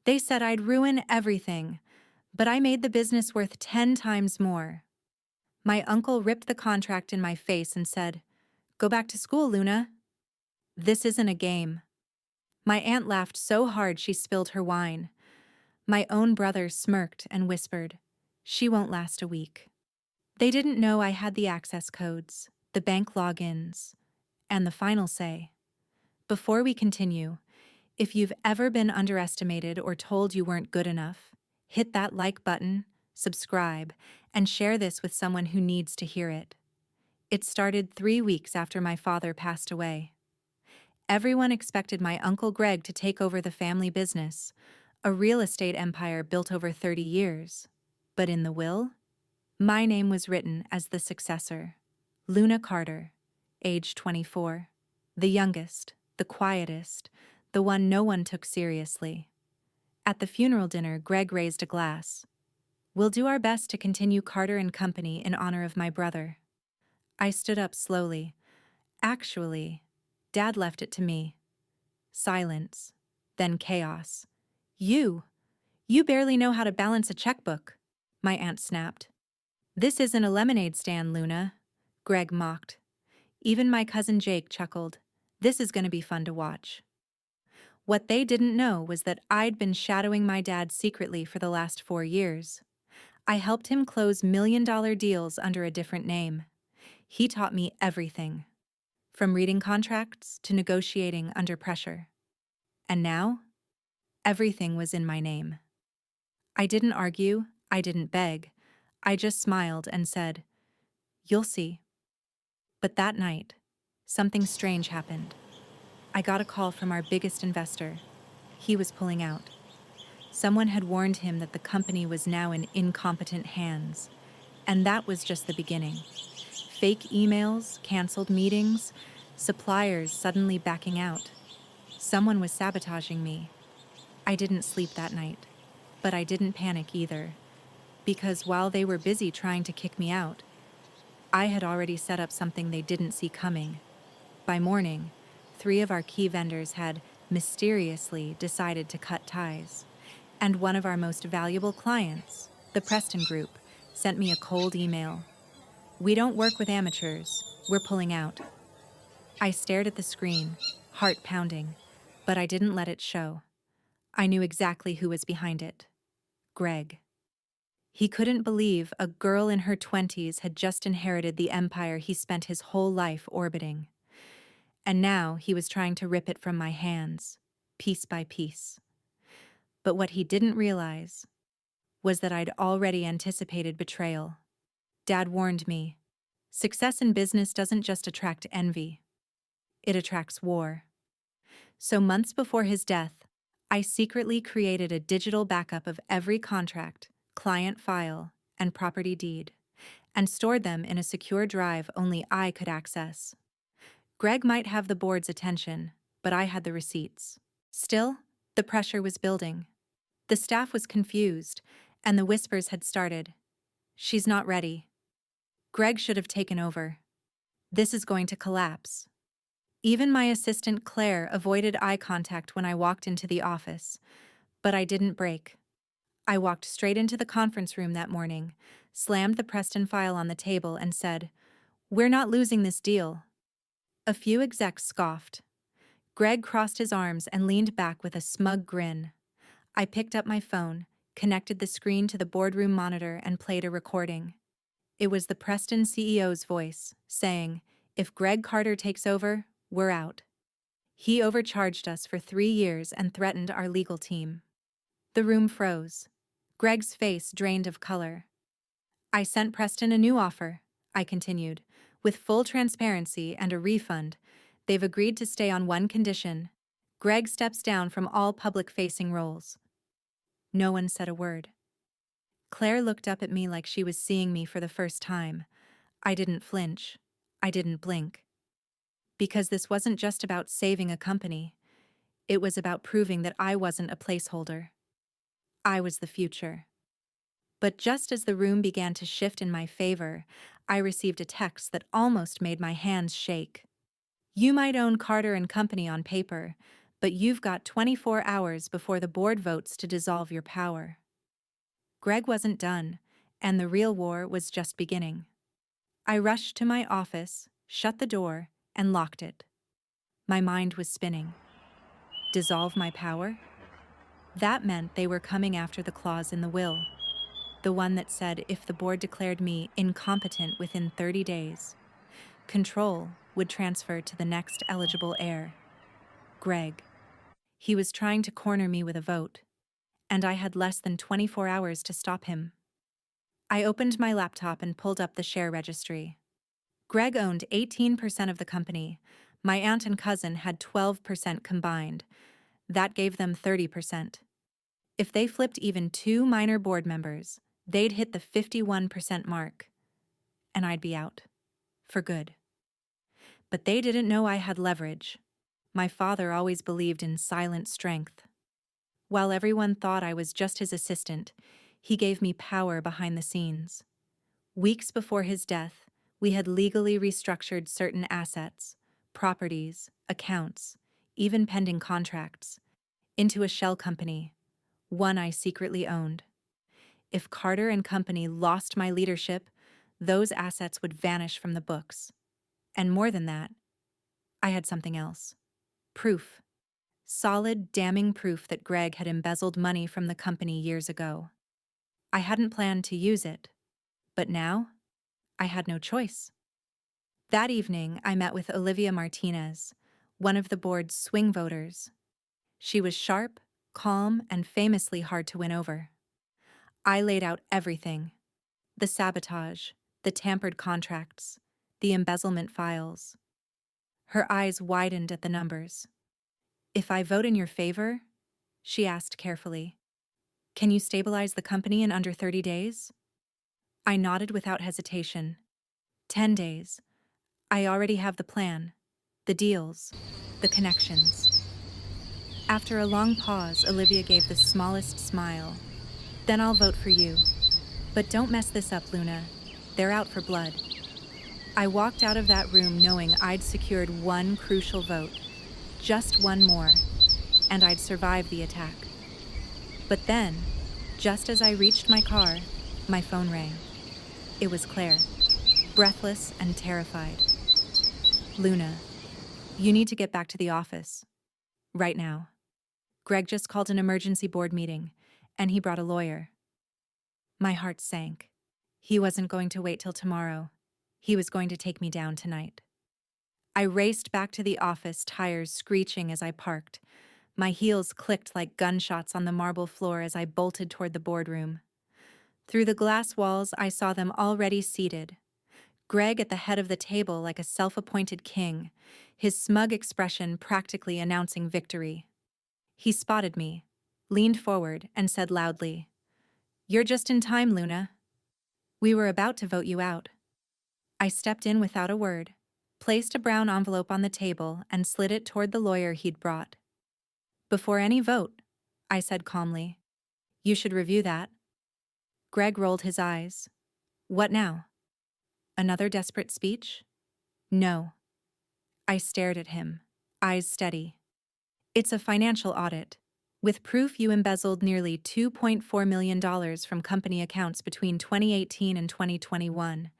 They said I'd ruin everything, but I made the business worth 10 times more. My uncle ripped the contract in my face and said, "Go back to school, Luna. This isn't a game." My aunt laughed so hard she spilled her wine. My own brother smirked and whispered, "She won't last a week." They didn't know I had the access codes, the bank logins, and the final say. Before we continue, if you've ever been underestimated or told you weren't good enough, hit that like button, subscribe, and share this with someone who needs to hear it. It started 3 weeks after my father passed away. Everyone expected my Uncle Greg to take over the family business, a real estate empire built over 30 years. But in the will, my name was written as the successor, Luna Carter, age 24, the youngest, the quietest, the one no one took seriously. At the funeral dinner, Greg raised a glass. "We'll do our best to continue Carter and Company in honor of my brother." I stood up slowly. "Actually, Dad left it to me." Silence, then chaos. You barely know how to balance a checkbook," my aunt snapped. "This isn't a lemonade stand, Luna," Greg mocked. Even my cousin Jake chuckled. "This is going to be fun to watch." What they didn't know was that I'd been shadowing my dad secretly for the last 4 years. I helped him close million-dollar deals under a different name. He taught me everything, from reading contracts to negotiating under pressure. And now, everything was in my name. I didn't argue, I didn't beg. I just smiled and said, "You'll see." But that night, something strange happened. I got a call from our biggest investor. He was pulling out. Someone had warned him that the company was now in incompetent hands. And that was just the beginning. Fake emails, canceled meetings, suppliers suddenly backing out. Someone was sabotaging me. I didn't sleep that night, but I didn't panic either, because while they were busy trying to kick me out, I had already set up something they didn't see coming. By morning, 3 of our key vendors had mysteriously decided to cut ties, and one of our most valuable clients, the Preston Group, sent me a cold email. "We don't work with amateurs. We're pulling out." I stared at the screen, heart pounding, but I didn't let it show. I knew exactly who was behind it. Greg. He couldn't believe a girl in her 20s had just inherited the empire he spent his whole life orbiting. And now he was trying to rip it from my hands, piece by piece. But what he didn't realize was that I'd already anticipated betrayal. Dad warned me, success in business doesn't just attract envy, it attracts war. So months before his death, I secretly created a digital backup of every contract, client file, and property deed, and stored them in a secure drive only I could access. Greg might have the board's attention, but I had the receipts. Still, the pressure was building. The staff was confused, and the whispers had started. "She's not ready. Greg should have taken over. This is going to collapse." Even my assistant Claire avoided eye contact when I walked into the office, but I didn't break. I walked straight into the conference room that morning, slammed the Preston file on the table, and said, "We're not losing this deal." A few execs scoffed. Greg crossed his arms and leaned back with a smug grin. I picked up my phone, connected the screen to the boardroom monitor, and played a recording. It was the Preston CEO's voice, saying, "If Greg Carter takes over, we're out. He overcharged us for 3 years and threatened our legal team." The room froze. Greg's face drained of color. "I sent Preston a new offer," I continued. "With full transparency and a refund. They've agreed to stay on one condition. Greg steps down from all public-facing roles." No one said a word. Claire looked up at me like she was seeing me for the first time. I didn't flinch. I didn't blink. Because this wasn't just about saving a company. It was about proving that I wasn't a placeholder. I was the future. But just as the room began to shift in my favor, I received a text that almost made my hands shake. "You might own Carter and Company on paper, but you've got 24 hours before the board votes to dissolve your power. Greg wasn't done, and the real war was just beginning. I rushed to my office, shut the door, and locked it. My mind was spinning. Dissolve my power? That meant they were coming after the clause in the will, the one that said if the board declared me incompetent within 30 days, control would transfer to the next eligible heir, Greg. He was trying to corner me with a vote, and I had less than 24 hours to stop him. I opened my laptop and pulled up the share registry. Greg owned 18% of the company. My aunt and cousin had 12% combined. That gave them 30%. If they flipped even 2 minor board members, they'd hit the 51% mark. And I'd be out. For good. But they didn't know I had leverage. My father always believed in silent strength. While everyone thought I was just his assistant, he gave me power behind the scenes. Weeks before his death, we had legally restructured certain assets, properties, accounts, even pending contracts, into a shell company, one I secretly owned. If Carter and Company lost my leadership, those assets would vanish from the books. And more than that, I had something else. Proof. Solid, damning proof that Greg had embezzled money from the company years ago. I hadn't planned to use it, but now I had no choice. That evening, I met with Olivia Martinez, one of the board's swing voters. She was sharp, calm, and famously hard to win over. I laid out everything: the sabotage, the tampered contracts, the embezzlement files. Her eyes widened at the numbers. "If I vote in your favor," she asked carefully, "can you stabilize the company in under 30 days?" I nodded without hesitation. 10 days. I already have the plan, the deals, the connections. After a long pause, Olivia gave the smallest smile. "Then I'll vote for you. But don't mess this up, Luna. They're out for blood." I walked out of that room knowing I'd secured one crucial vote, just one more, and I'd survive the attack. But then, just as I reached my car, my phone rang. It was Claire, breathless and terrified. "Luna, you need to get back to the office. Right now. Greg just called an emergency board meeting, and he brought a lawyer." My heart sank. He wasn't going to wait till tomorrow. He was going to take me down tonight. I raced back to the office, tires screeching as I parked. My heels clicked like gunshots on the marble floor as I bolted toward the boardroom. Through the glass walls, I saw them already seated. Greg at the head of the table like a self-appointed king, his smug expression practically announcing victory. He spotted me, leaned forward, and said loudly, "You're just in time, Luna. We were about to vote you out." I stepped in without a word, placed a brown envelope on the table, and slid it toward the lawyer he'd brought. "Before any vote," I said calmly, "you should review that." Greg rolled his eyes. "What now? Another desperate speech?" "No." I stared at him, eyes steady. "It's a financial audit, with proof you embezzled nearly $2.4 million from company accounts between 2018 and 2021.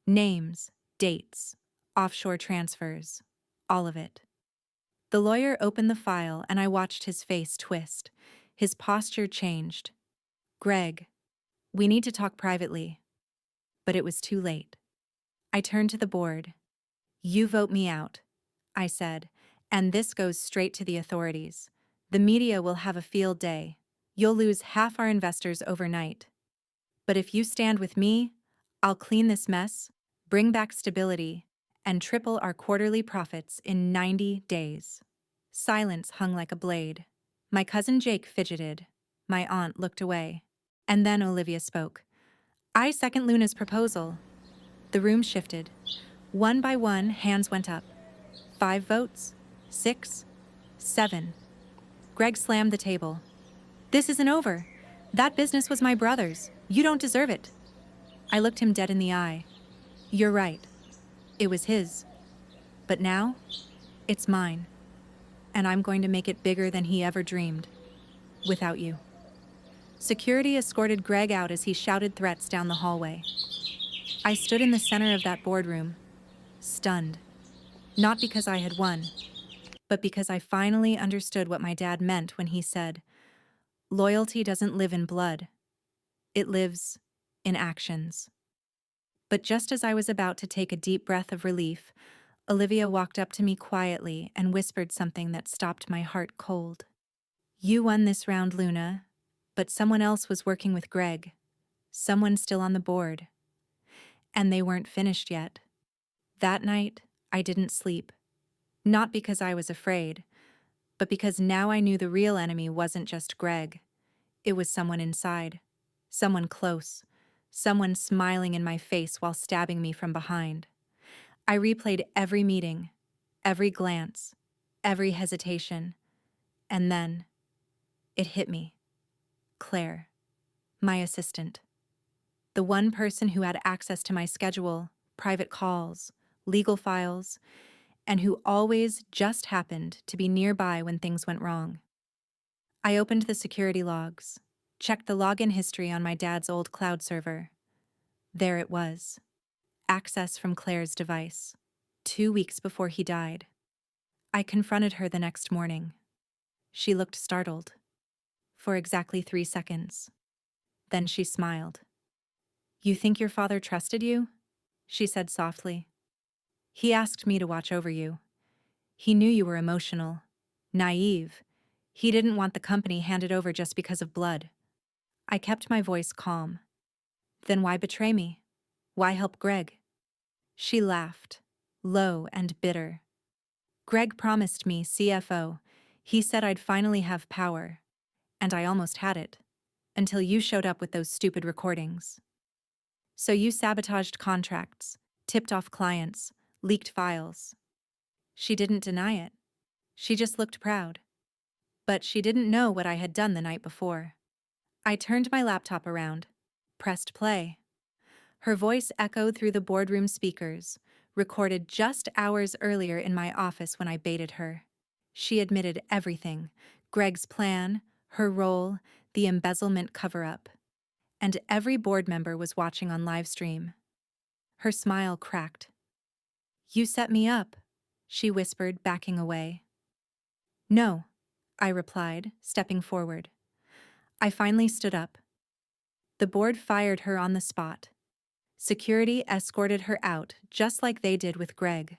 Names, dates, offshore transfers, all of it." The lawyer opened the file and I watched his face twist. His posture changed. "Greg, we need to talk privately." But it was too late. I turned to the board. "You vote me out," I said, "and this goes straight to the authorities. The media will have a field day. You'll lose half our investors overnight. But if you stand with me, I'll clean this mess, bring back stability, and triple our quarterly profits in 90 days. Silence hung like a blade. My cousin Jake fidgeted. My aunt looked away. And then Olivia spoke. "I second Luna's proposal." The room shifted. One by one, hands went up. 5 votes, 6, 7. Greg slammed the table. "This isn't over. That business was my brother's. You don't deserve it." I looked him dead in the eye. "You're right. It was his. But now, it's mine." and I'm going to make it bigger than he ever dreamed. Without you. Security escorted Greg out as he shouted threats down the hallway. I stood in the center of that boardroom, stunned. Not because I had won, but because I finally understood what my dad meant when he said, "Loyalty doesn't live in blood. It lives in actions." But just as I was about to take a deep breath of relief, Olivia walked up to me quietly and whispered something that stopped my heart cold. "You won this round, Luna, but someone else was working with Greg. Someone still on the board. And they weren't finished yet." That night, I didn't sleep. Not because I was afraid, but because now I knew the real enemy wasn't just Greg. It was someone inside. Someone close. Someone smiling in my face while stabbing me from behind. I replayed every meeting, every glance, every hesitation. And then, it hit me. Claire, my assistant. The one person who had access to my schedule, private calls, legal files, and who always just happened to be nearby when things went wrong. I opened the security logs, checked the login history on my dad's old cloud server. There it was. Access from Claire's device, 2 weeks before he died. I confronted her the next morning. She looked startled. For exactly 3 seconds. Then she smiled. "You think your father trusted you?" she said softly. "He asked me to watch over you. He knew you were emotional, naive. He didn't want the company handed over just because of blood." I kept my voice calm. "Then why betray me? Why help Greg?" She laughed, low and bitter. "Greg promised me CFO. He said I'd finally have power. And I almost had it. Until you showed up with those stupid recordings. So you sabotaged contracts, tipped off clients, leaked files." She didn't deny it. She just looked proud. But she didn't know what I had done the night before. I turned my laptop around, pressed play. Her voice echoed through the boardroom speakers, recorded just hours earlier in my office when I baited her. She admitted everything: Greg's plan, her role, the embezzlement cover-up. And every board member was watching on live stream. Her smile cracked. "You set me up," she whispered, backing away. "No," I replied, stepping forward. I finally stood up. The board fired her on the spot. Security escorted her out, just like they did with Greg.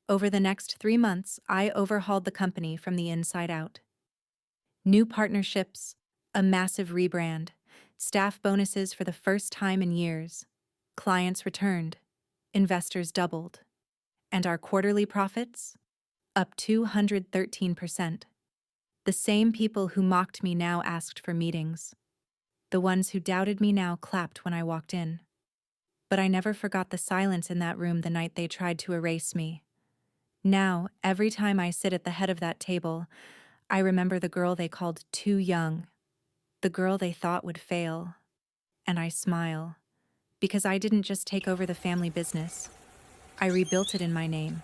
Over the next 3 months, I overhauled the company from the inside out. New partnerships, a massive rebrand, staff bonuses for the first time in years. Clients returned, investors doubled, and our quarterly profits? Up 213%. The same people who mocked me now asked for meetings. The ones who doubted me now clapped when I walked in. But I never forgot the silence in that room the night they tried to erase me. Now, every time I sit at the head of that table, I remember the girl they called too young, the girl they thought would fail. And I smile, because I didn't just take over the family business. I rebuilt it in my name.